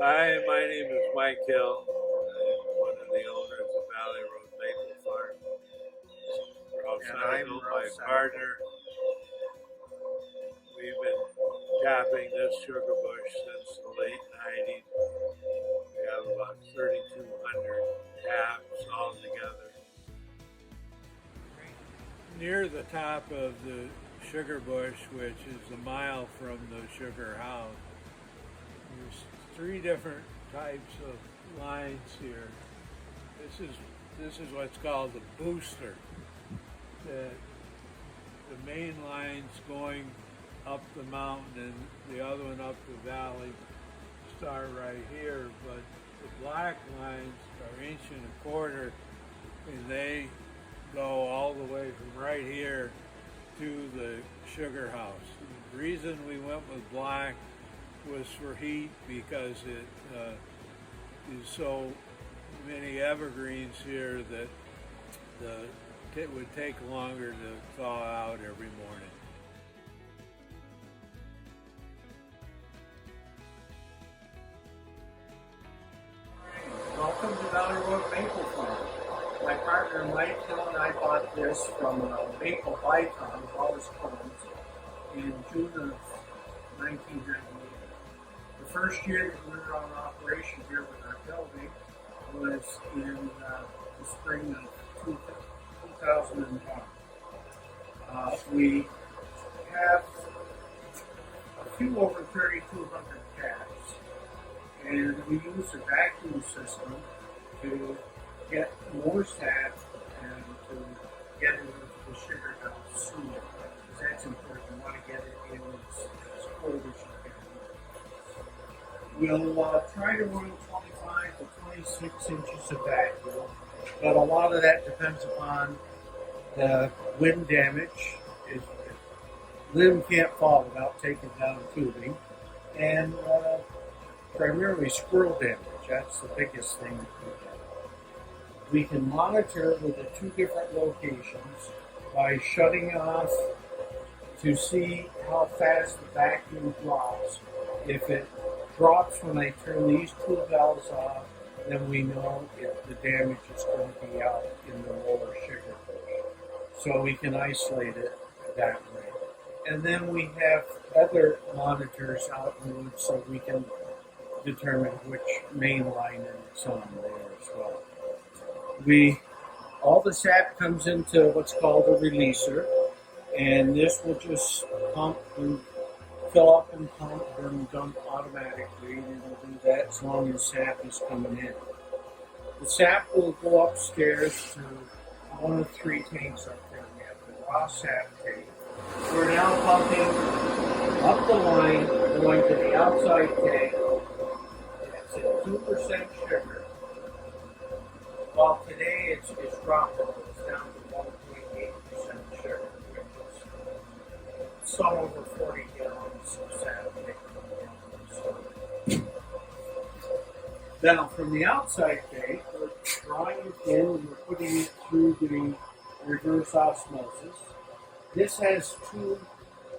Hi, my name is Mike Hill. I'm one of the owners of Valley Road Maple Farm. Ralph And I'm Seinfeld, my Ralph Seinfeld. partner. We've been tapping this sugar bush since the late 90s. We have about 3,200 taps altogether. Near the top of the sugar bush, which is a mile from the sugar house, there's three different types of lines here. This is what's called the booster. The main line's going up the mountain and the other one up the valley start right here, but the black lines are 1.25 inches and they go all the way from right here to the sugar house. The reason we went with black was for heat because it is so many evergreens here that it would take longer to thaw out every morning. Welcome to Valley Road Maple Farm. My partner Mike Hill and I bought this from Maple Bytown, Wallace Combs, in June of 1998. The first year that we were on operation here with our building was in the spring of 2001. We have a few over 3,200 taps, and we use a vacuum system to get more sap and to get it into the sugar house sooner, because that's important. You want to get it in as cold as you can. We'll try to run 25 to 26 inches of vacuum, but a lot of that depends upon the wind damage. Limb can't fall without taking down tubing, and primarily squirrel damage. That's the biggest thing that we get. We can monitor with the two different locations by shutting off to see how fast the vacuum drops. If it drops when I turn these two valves off, then we know if the damage is going to be out in the lower sugar bush. So we can isolate it that way. And then we have other monitors out in the woods so we can determine which main line it's on there as well. All the sap comes into what's called a releaser, and this will just pump and fill up and pump and dump automatically, and it'll do that as long as sap is coming in. The sap will go upstairs to one of three tanks up there. We have the raw sap tank. We're now pumping up the line, going to the outside tank. It's at 2% sugar. While today it's dropping, it's down to 1.8% sugar, which is some over 40 gallons of sap. Now, from the outside tank, we're drawing it in and we're putting it through the reverse osmosis. This has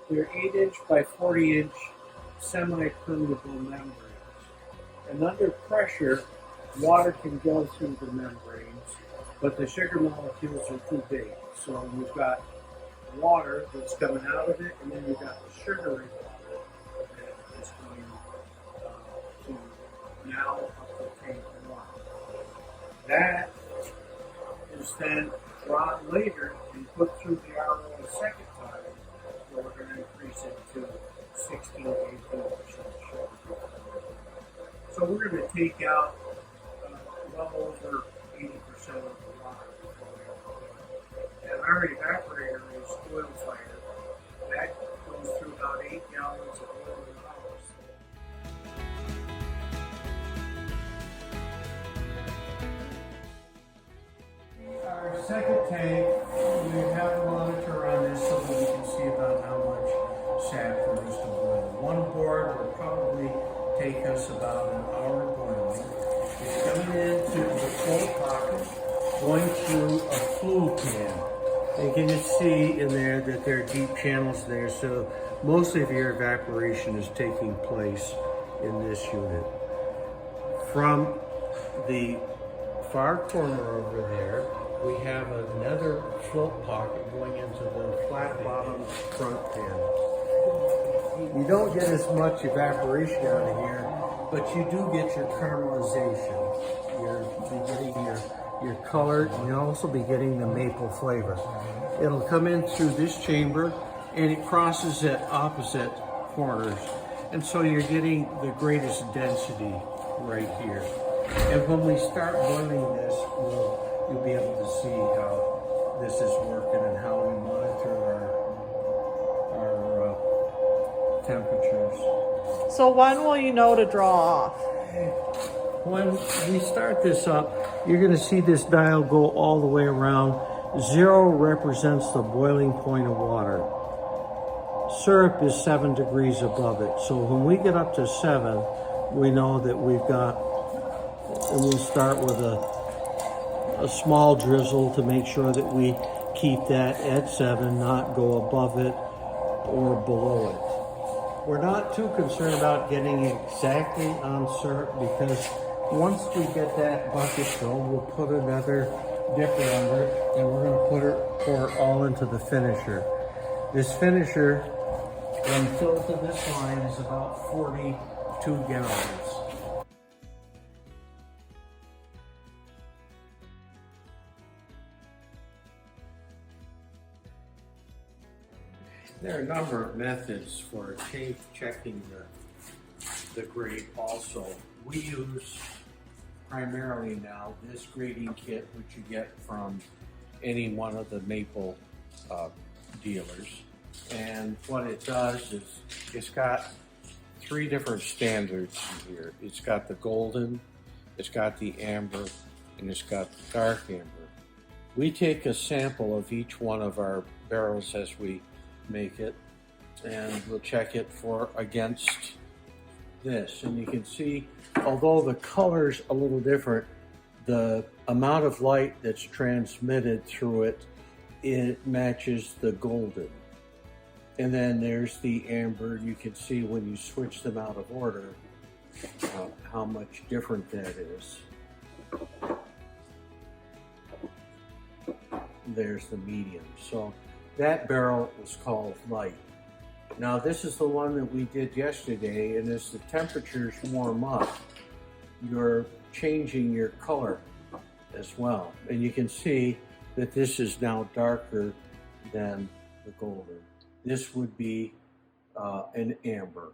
they're 8-inch by 40-inch semi-permeable membranes. And under pressure, water can go through the membranes, but the sugar molecules are too big. So you've got water that's coming out of it, and then you've got the sugary water that is going to now up to tank 1. That is then drawn later and put through the RO a second time, so we're going to increase it to 16 to 18% sugar. So we're going to take out well over 80% of the water. And our evaporator is oil fired. That goes through about 8 gallons of oil an hour. Our second tank, we have a monitor on this so that we can see about how much sap there is to boil. One board will probably take us about an hour boiling. It's coming into the full pocket, going through a flue can. And you can just see in there that there are deep channels there, so most of your evaporation is taking place in this unit. From the far corner over there, we have another float pocket going into the flat bottom front panel. You don't get as much evaporation out of here, but you do get your caramelization. You'll be getting your color, and you'll also be getting the maple flavor. It'll come in through this chamber, and it crosses at opposite corners. And so you're getting the greatest density right here. And when we start boiling this, you'll be able to see how this is working and how we monitor our temperatures. So when will you know to draw off? When we start this up, you're going to see this dial go all the way around. 0 represents the boiling point of water. Syrup is 7 degrees above it. So when we get up to 7, we know that we've got, and we'll start with a small drizzle to make sure that we keep that at 7, not go above it or below it. We're not too concerned about getting exactly on syrup, because once we get that bucket filled, we'll put another dipper under it, and we're going to pour it all into the finisher. This finisher, when filled to this line, is about 42 gallons. There are a number of methods for checking the grade also. We use primarily now this grading kit, which you get from any one of the maple dealers. And what it does is it's got 3 different standards in here. It's got the golden, it's got the amber, and it's got the dark amber. We take a sample of each one of our barrels as we make it, and we'll check it for against this. And you can see, although the color's a little different, the amount of light that's transmitted through it, it matches the golden. And then there's the amber. You can see when you switch them out of order how much different that is. There's the medium. So that barrel was called light. Now this is the one that we did yesterday, and as the temperatures warm up, you're changing your color as well. And you can see that this is now darker than the golden. This would be an amber.